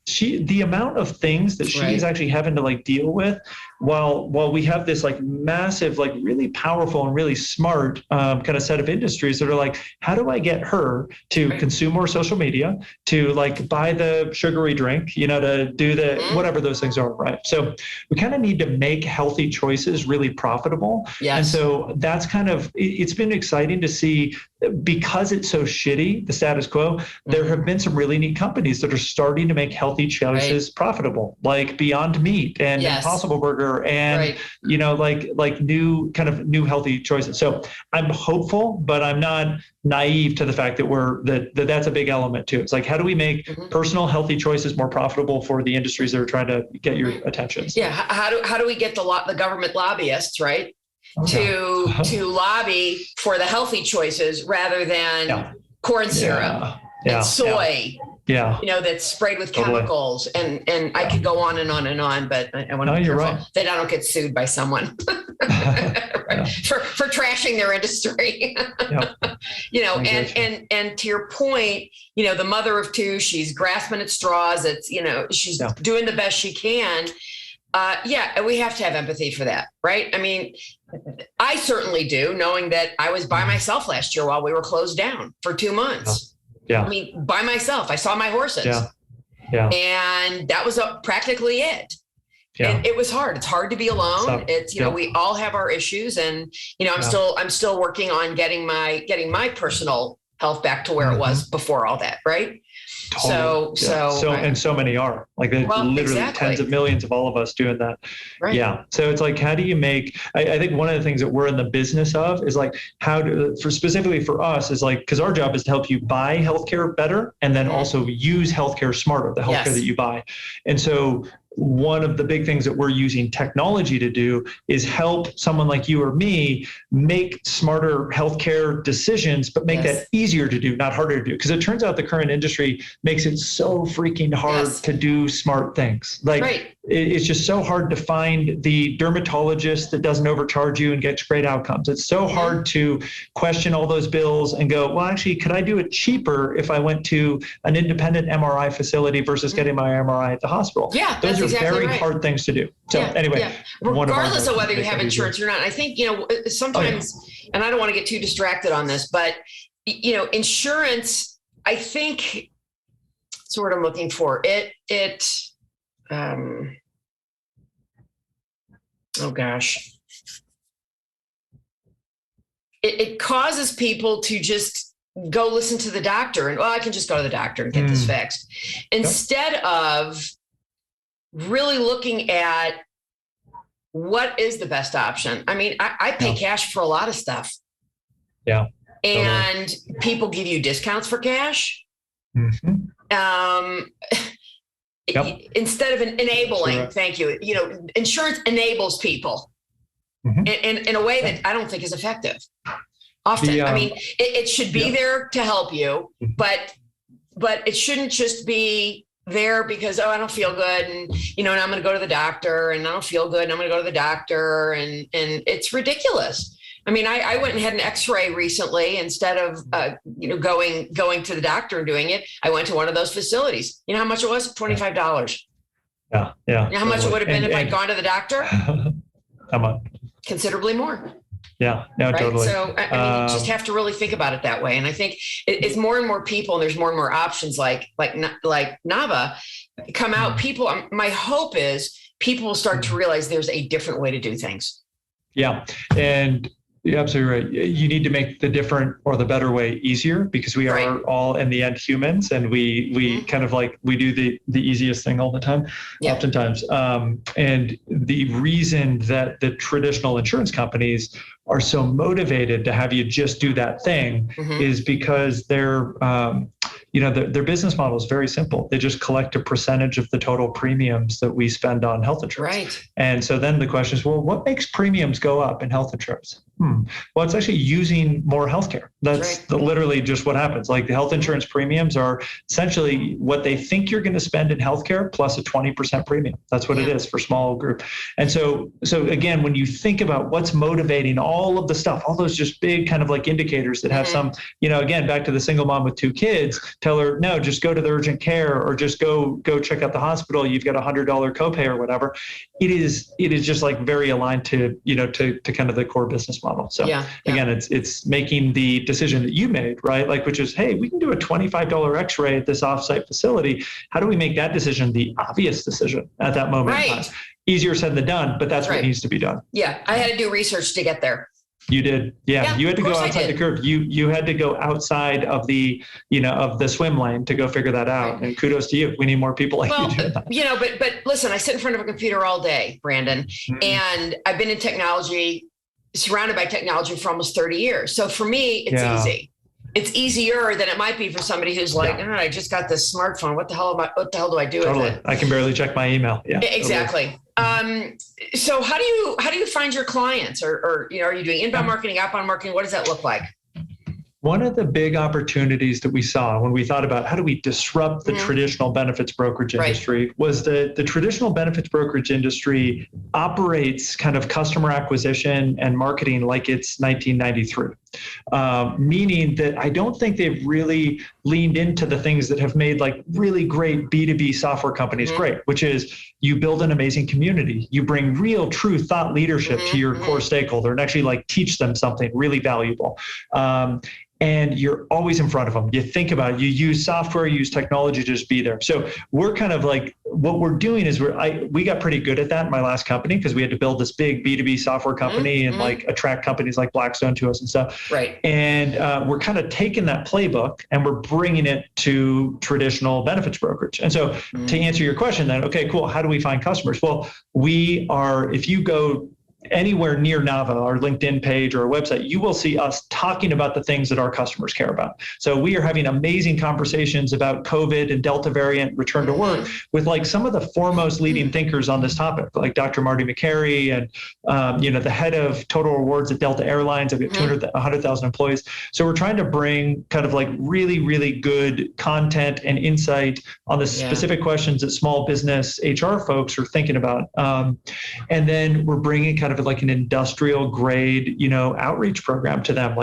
the amount of things that she is actually having to like deal with while we have this like massive, like really powerful and really smart kind of set of industries that are like, how do I get her to consume more social media, to like buy the sugary drink, to do the whatever those things are, right? So we kind of need to make healthy choices really profitable. Yes. And so that's kind of, it's been exciting to see, because it's so shitty, the status quo, there have been some really neat companies that are starting to make healthy choices profitable, like Beyond Meat and Impossible Burger and, like new healthy choices. So I'm hopeful, but I'm not naive to the fact that that's a big element too. It's like, how do we make personal healthy choices more profitable for the industries that are trying to get your attention? So. Yeah. How do we get the government lobbyists, right? To lobby for the healthy choices rather than corn syrup and soy, that's sprayed with chemicals, and I could go on and on and on, but I want to be careful that I don't get sued by someone for trashing their industry. And to your point, the mother of two, she's grasping at straws. It's, she's doing the best she can. We have to have empathy for that, right? I mean, I certainly do, knowing that I was by myself last year while we were closed down for 2 months. Yeah. I mean, by myself, I saw my horses. Yeah. And that was practically it. Yeah. And it was hard. It's hard to be alone. It's, we all have our issues, and, I'm still working on getting my personal health back to where it was before all that. Right. Totally. So many are like, literally tens of millions of all of us doing that. Right. Yeah. So it's like, how do you make, I think one of the things that we're in the business of is like, specifically for us is like, because our job is to help you buy healthcare better and then also use healthcare smarter, the healthcare that you buy. And so one of the big things that we're using technology to do is help someone like you or me make smarter healthcare decisions, but make that easier to do, not harder to do. Because it turns out the current industry makes it so freaking hard to do smart things. Like it's just so hard to find the dermatologist that doesn't overcharge you and gets great outcomes. It's so hard to question all those bills and go, well, actually, could I do it cheaper if I went to an independent MRI facility versus getting my MRI at the hospital? Yeah, those are exactly very hard things to do. So anyway, regardless of whether you have insurance or not, I think, sometimes, and I don't want to get too distracted on this, but, insurance, I think, that's what I'm looking for. It causes people to just go listen to the doctor and, I can just go to the doctor and get this fixed, instead of really looking at what is the best option? I mean, I pay cash for a lot of stuff. Yeah. And people give you discounts for cash. Instead of enabling, thank you. Insurance enables people in a way that I don't think is effective. Often, it should be there to help you, but it shouldn't just be there because, I don't feel good, and and I'm going to go to the doctor, and I don't feel good, and I'm going to go to the doctor, and it's ridiculous. I mean, I went and had an X-ray recently instead of going to the doctor and doing it. I went to one of those facilities. You know how much it was? $25. Yeah. You know how much it would have been if I'd gone to the doctor? How much? Considerably more. Yeah, no, right? Totally. So, I mean, you just have to really think about it that way. And I think it's more and more people, and there's more and more options like Nava come out. People, my hope is people will start to realize there's a different way to do things. Yeah. And you're absolutely right. You need to make the different or the better way easier, because we are all in the end humans, and we kind of we do the easiest thing all the time, oftentimes. And the reason that the traditional insurance companies are so motivated to have you just do that thing is because their business model is very simple. They just collect a percentage of the total premiums that we spend on health insurance. Right. And so then the question is, well, what makes premiums go up in health insurance? Well, it's actually using more healthcare. That's literally just what happens. Like, the health insurance premiums are essentially what they think you're going to spend in healthcare plus a 20% premium. That's what it is for small group. And so again, when you think about what's motivating all of the stuff, all those just big kind of indicators that have some, again, back to the single mom with 2 kids, tell her, no, just go to the urgent care, or just go check out the hospital. You've got $100 copay or whatever. It is just very aligned to kind of the core business model. So again, it's making the decision that you made, right? Which is, hey, we can do a $25 X-ray at this offsite facility. How do we make that decision the obvious decision at that moment in time? Easier said than done, but that's what needs to be done. Yeah. I had to do research to get there. You did. Yeah. You had to go outside the curve. You had to go outside of the, of the swim lane to go figure that out. Right. And kudos to you. We need more people like you doing that. But listen, I sit in front of a computer all day, Brandon, and I've been in technology, surrounded by technology for almost 30 years. So for me, it's easy. It's easier than it might be for somebody who's I just got this smartphone. What the hell do I do with it? I can barely check my email. Yeah. Exactly. Totally. So how do you find your clients, or are you doing inbound marketing, outbound marketing? What does that look like? One of the big opportunities that we saw when we thought about how do we disrupt the traditional benefits brokerage industry was that the traditional benefits brokerage industry operates kind of customer acquisition and marketing like it's 1993. Meaning that I don't think they've really leaned into the things that have made really great B2B software companies great, which is you build an amazing community. You bring real, true thought leadership to your core stakeholder and actually teach them something really valuable. And you're always in front of them. You think about it. You use software, you use technology to just be there. So we're kind of what we're doing is we got pretty good at that in my last company, because we had to build this big B2B software company and attract companies like Blackstone to us and stuff. Right. And we're kind of taking that playbook and we're bringing it to traditional benefits brokerage. And so to answer your question then, okay, cool. How do we find customers? Well, if you go anywhere near Nava, our LinkedIn page or our website, you will see us talking about the things that our customers care about. So we are having amazing conversations about COVID and Delta variant return to work with some of the foremost leading thinkers on this topic, like Dr. Marty McCary and the head of total rewards at Delta Airlines. I've got 100,000 employees. So we're trying to bring kind of really, really good content and insight on the specific questions that small business HR folks are thinking about. And then we're bringing kind of an industrial grade, outreach program to them.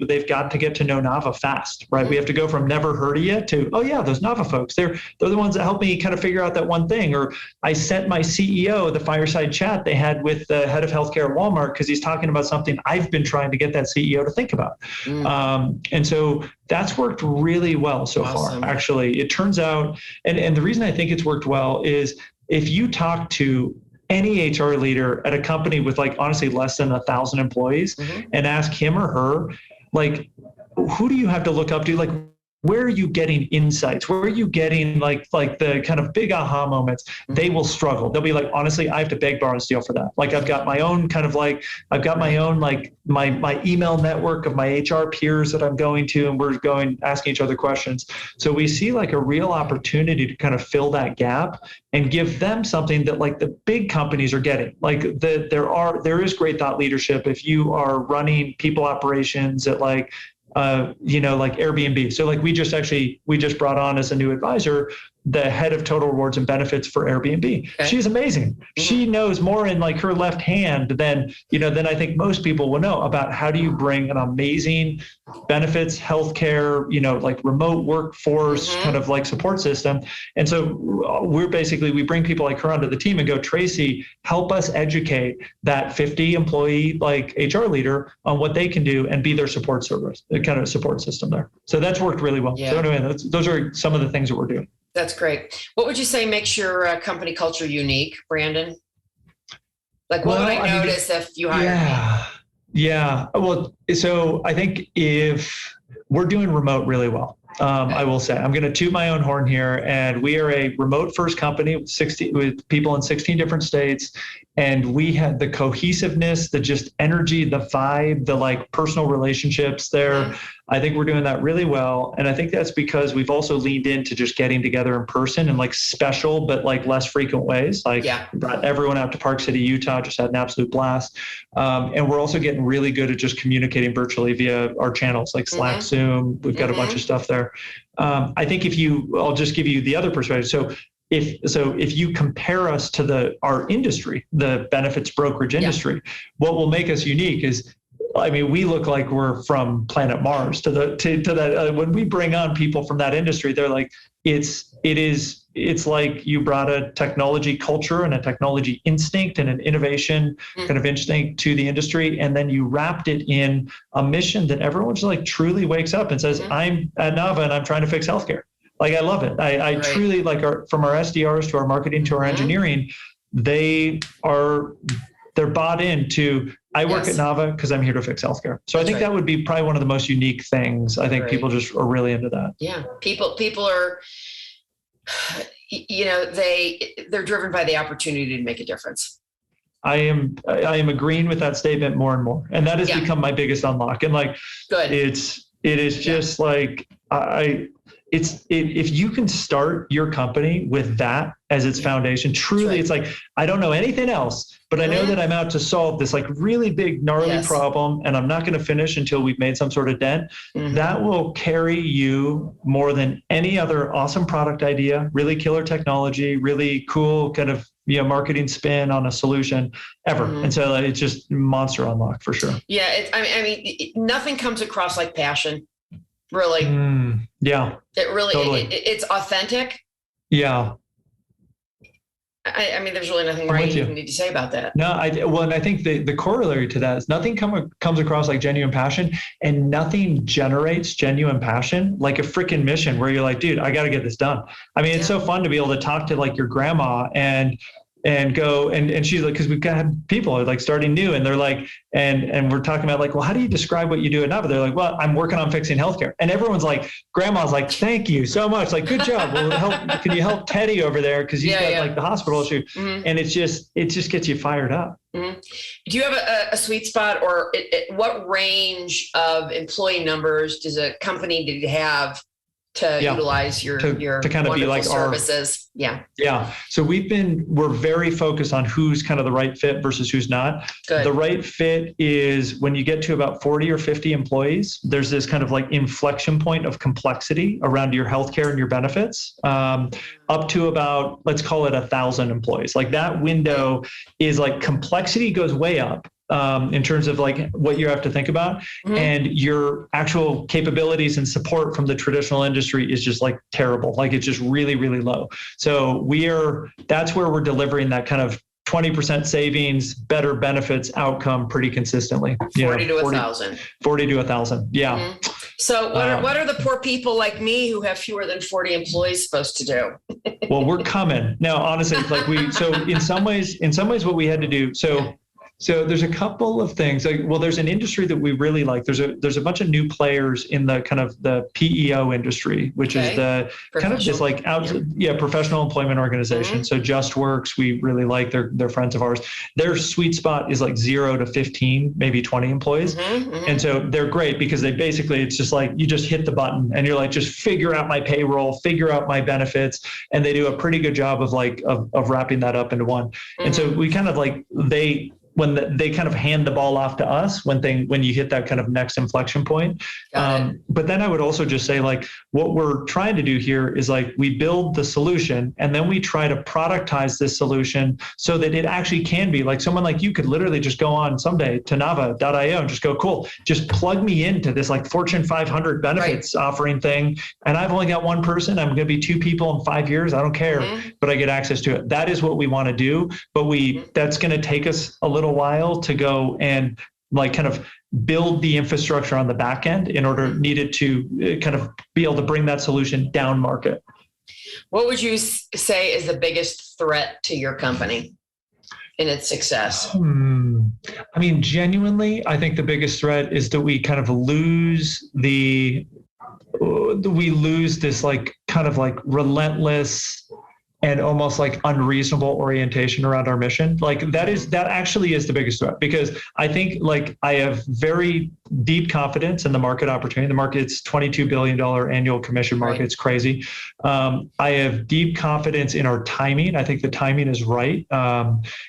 They've got to get to know Nava fast, right? We have to go from never heard of you to, oh yeah, those Nava folks, they're the ones that helped me kind of figure out that one thing. Or I sent my CEO the fireside chat they had with the head of healthcare at Walmart, because he's talking about something I've been trying to get that CEO to think about. And so that's worked really well so far. Actually, it turns out, and the reason I think it's worked well is if you talk to any HR leader at a company with honestly less than 1,000 employees and ask him or her, who do you have to look up to? where are you getting insights? Where are you getting like the kind of big aha moments? They will struggle. They'll be like, honestly, I have to beg, borrow, and steal for that. Like I've got my own kind of like, I've got my own like my email network of my HR peers that I'm going to, and we're going asking each other questions. So we see like a real opportunity to kind of fill that gap and give them something that like the big companies are getting. Like there is great thought leadership if you are running people operations at like like Airbnb. So like we just brought on as a new advisor the head of total rewards and benefits for Airbnb. Okay. She's amazing. Mm-hmm. She knows more in like her left hand than I think most people will know about how do you bring an amazing benefits, healthcare, like remote workforce kind of like support system. And so we bring people like her onto the team and go, Tracy, help us educate that 50 employee like HR leader on what they can do and be their support service, the kind of support system there. So that's worked really well. Yeah. So anyway, those are some of the things that we're doing. That's great. What would you say makes your company culture unique, Brandon? Like, what would I notice if you hired me? Yeah. Well, so I think if we're doing remote really well, I will say, I'm going to toot my own horn here, and we are a remote first company with people in 16 different states. And we had the cohesiveness, the just energy, the vibe, the like personal relationships there. Mm-hmm. I think we're doing that really well. And I think that's because we've also leaned into just getting together in person in like special, but like less frequent ways. Like brought everyone out to Park City, Utah, just had an absolute blast. And we're also getting really good at just communicating virtually via our channels like Slack, Zoom. We've got a bunch of stuff there. I think I'll just give you the other perspective. So if you compare us to our industry, the benefits brokerage industry, what will make us unique is, we look like we're from planet Mars to that. When we bring on people from that industry, they're like, it's like you brought a technology culture and a technology instinct and an innovation kind of instinct to the industry. And then you wrapped it in a mission that everyone just like truly wakes up and says, I'm at Nava and I'm trying to fix healthcare. Like, I love it. I truly like from our SDRs to our marketing to our engineering, they're bought into, I work at Nava because I'm here to fix healthcare. So I think that would be probably one of the most unique things. I think people just are really into that. Yeah. People are, they're driven by the opportunity to make a difference. I am agreeing with that statement more and more. And that has become my biggest unlock. And like, it is just like, if you can start your company with that as its foundation, truly, it's like, I don't know anything else, but I know that I'm out to solve this like really big, gnarly problem, and I'm not going to finish until we've made some sort of dent. That will carry you more than any other awesome product idea, really killer technology, really cool kind of marketing spin on a solution ever. And so it's just monster unlock for sure. Yeah. Nothing comes across like passion. Really? It really, totally. It's authentic. Yeah. There's really nothing right you need to say about that. No, and I think the corollary to that is nothing comes across like genuine passion, and nothing generates genuine passion like a freaking mission where you're like, dude, I got to get this done. It's so fun to be able to talk to like your grandma and go, and she's like, because we've got people like starting new, and they're like, and we're talking about like, well, how do you describe what you do at Nava? They're like, well, I'm working on fixing healthcare. And everyone's like, grandma's like, thank you so much. Like, good job. Well, can you help Teddy over there? Cause he's got like the hospital issue. And it just gets you fired up. Do you have a sweet spot, or what range of employee numbers does a company need to have to utilize your to kind of be like services? So we're very focused on who's kind of the right fit versus who's not. Good. The right fit is when you get to about 40 or 50 employees, there's this kind of like inflection point of complexity around your healthcare and your benefits, up to about, let's call it 1,000 employees. Like that window is like complexity goes way up. In terms of like what you have to think about, and your actual capabilities and support from the traditional industry is just like terrible. Like it's just really, really low. So that's where we're delivering that kind of 20% savings, better benefits outcome pretty consistently. 40 to 1,000. 40 to 1,000. Yeah. So what are the poor people like me who have fewer than 40 employees supposed to do? Well, we're coming now, honestly, like in some ways, what we had to do. So there's a couple of things. There's an industry that we really like. There's a bunch of new players in the kind of the PEO industry, which is the kind of this like professional employment organization. So JustWorks, we really like. They're friends of ours. Their sweet spot is like 0 to 15, maybe 20 employees, and so they're great because it's just like you just hit the button and you're like, just figure out my payroll, figure out my benefits, and they do a pretty good job of wrapping that up into one. And so we kind of like they kind of hand the ball off to us when you hit that kind of next inflection point. But then I would also just say, like, what we're trying to do here is like we build the solution and then we try to productize this solution so that it actually can be like someone like you could literally just go on someday to Nava.io and just go, cool, just plug me into this like Fortune 500 benefits offering thing. And I've only got one person. I'm going to be 2 people in 5 years. I don't care, but I get access to it. That is what we want to do. But that's going to take us a little while to go and like kind of build the infrastructure on the back end in order needed to kind of be able to bring that solution down market. What would you say is the biggest threat to your company in its success? I mean, genuinely, I think the biggest threat is that we kind of lose this like kind of like relentless and almost like unreasonable orientation around our mission. Like that actually is the biggest threat, because I think like I have very deep confidence in the market opportunity. The market's $22 billion annual commission market. It's crazy. I have deep confidence in our timing. I think the timing is right,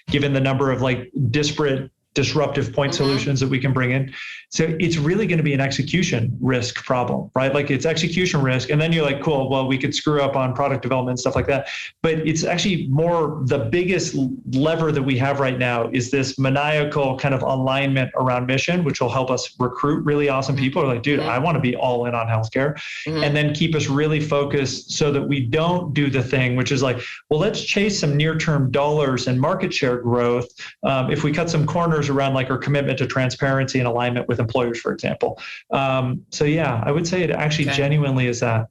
given the number of like disruptive point solutions that we can bring in. So it's really going to be an execution risk problem, right? Like it's execution risk. And then you're like, cool, well, we could screw up on product development and stuff like that. But it's actually more the biggest lever that we have right now is this maniacal kind of alignment around mission, which will help us recruit really awesome people. Like, dude, I want to be all in on healthcare, and then keep us really focused so that we don't do the thing, which is like, well, let's chase some near-term dollars and market share growth. If we cut some corners around like our commitment to transparency and alignment with employers, for example. So yeah, I would say it actually genuinely is that.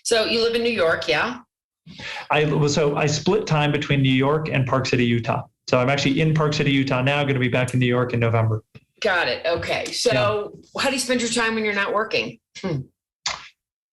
So you live in New York, yeah? I split time between New York and Park City, Utah. So I'm actually in Park City, Utah now, going to be back in New York in November. Got it. Okay. So how do you spend your time when you're not working?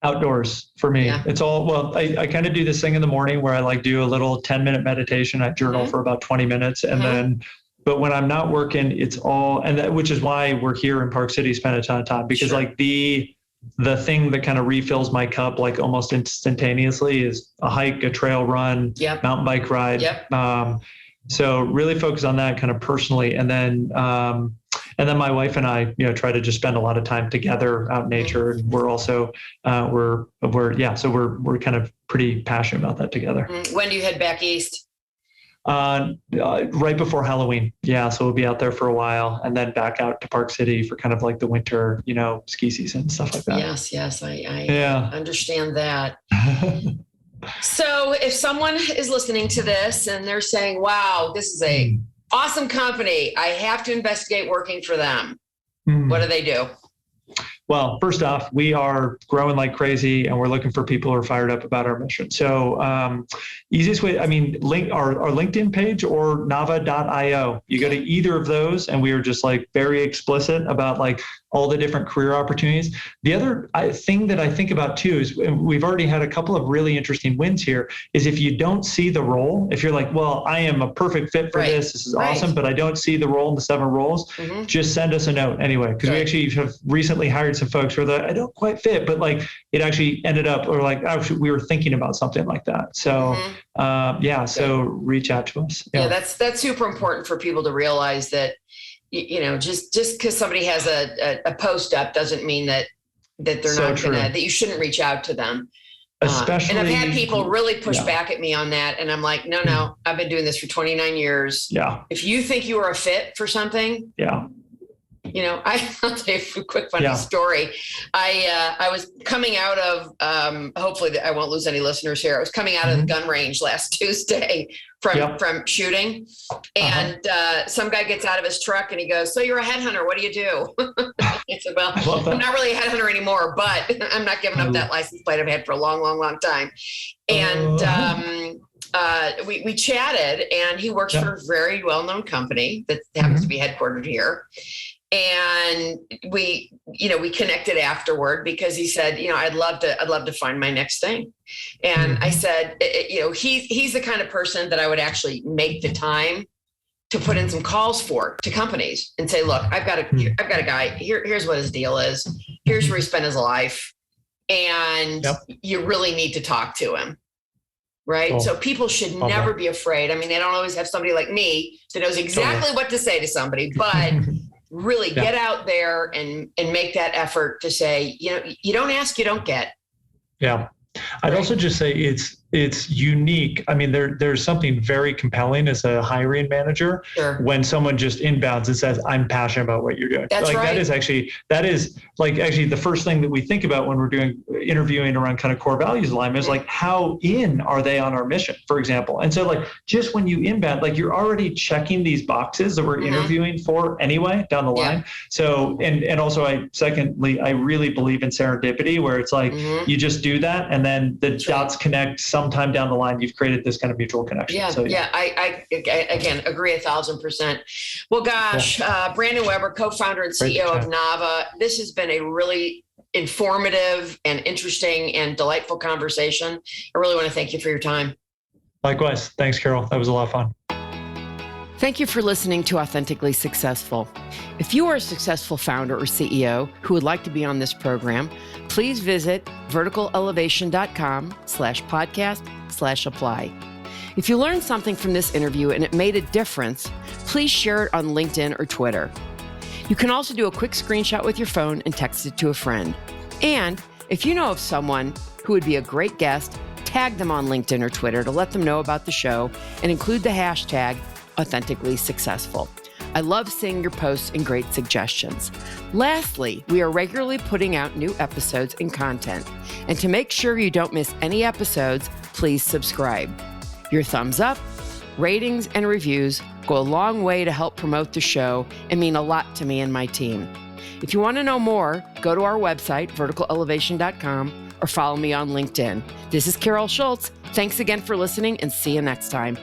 Outdoors for me. Yeah. It's all, well, I kind of do this thing in the morning where I like do a little 10-minute meditation. I journal for about 20 minutes and then but when I'm not working, it's all, which is why we're here in Park City, spend a ton of time, because like the thing that kind of refills my cup like almost instantaneously is a hike, a trail run, mountain bike ride. So really focus on that kind of personally. And then my wife and I, try to just spend a lot of time together out in nature. And we're also, so we're kind of pretty passionate about that together. When do you head back east? Right before Halloween. Yeah. So we'll be out there for a while and then back out to Park City for kind of like the winter, ski season and stuff like that. Yes. I understand that. So if someone is listening to this and they're saying, wow, this is a awesome company, I have to investigate working for them. What do they do? Well, first off, we are growing like crazy and we're looking for people who are fired up about our mission. So easiest way, link our LinkedIn page or Nava.io. You go to either of those and we are just like very explicit about like all the different career opportunities. The other thing that I think about too is we've already had a couple of really interesting wins here is if you don't see the role, if you're like, well, I am a perfect fit for this is awesome, but I don't see the role in the 7 roles, just send us a note anyway. Because we actually have recently hired some folks where I don't quite fit, but like it actually ended up or like, actually we were thinking about something like that. So so reach out to us. Yeah, that's super important for people to realize that, just because somebody has a post up doesn't mean that they're not that you shouldn't reach out to them. Especially, and I've had people really push back at me on that. And I'm like, no, I've been doing this for 29 years. Yeah. If you think you are a fit for something, I'll tell you a quick funny story. I was coming out of, hopefully I won't lose any listeners here. I was coming out of the gun range last Tuesday from shooting. And some guy gets out of his truck and he goes, so you're a headhunter. What do you do? I said, well, I'm not really a headhunter anymore, but I'm not giving up that license plate I've had for a long, long, long time. And we chatted, and he works for a very well-known company that happens to be headquartered here. And we connected afterward because he said, I'd love to find my next thing. And I said, he's the kind of person that I would actually make the time to put in some calls to companies and say, look, I've got a guy here. Here's what his deal is. Here's where he spent his life. And you really need to talk to him. Right. Cool. So people should never be afraid. I mean, they don't always have somebody like me that knows exactly what to say to somebody, but really get out there and make that effort to say, you don't ask, you don't get. Yeah. I'd also just say it's unique. I mean, there's something very compelling as a hiring manager when someone just inbounds and says, I'm passionate about what you're doing. That's right. That is the first thing that we think about when we're doing interviewing around kind of core values alignment is like, how in are they on our mission, for example? And so like, just when you inbound, like you're already checking these boxes that we're interviewing for anyway down the line. So, and also I really believe in serendipity where it's like, you just do that and then the dots connect sometime down the line, you've created this kind of mutual connection. I again agree 1,000%. Well, gosh, Brandon Weber, co-founder and CEO of Nava. This has been a really informative and interesting and delightful conversation. I really want to thank you for your time. Likewise. Thanks, Carol. That was a lot of fun. Thank you for listening to Authentically Successful. If you are a successful founder or CEO who would like to be on this program, please visit verticalelevation.com/podcast/apply. If you learned something from this interview and it made a difference, please share it on LinkedIn or Twitter. You can also do a quick screenshot with your phone and text it to a friend. And if you know of someone who would be a great guest, tag them on LinkedIn or Twitter to let them know about the show and include the hashtag Authentically Successful. I love seeing your posts and great suggestions. Lastly, we are regularly putting out new episodes and content. And to make sure you don't miss any episodes, please subscribe. Your thumbs up, ratings, and reviews go a long way to help promote the show and mean a lot to me and my team. If you want to know more, go to our website, verticalelevation.com, or follow me on LinkedIn. This is Carol Schultz. Thanks again for listening and see you next time.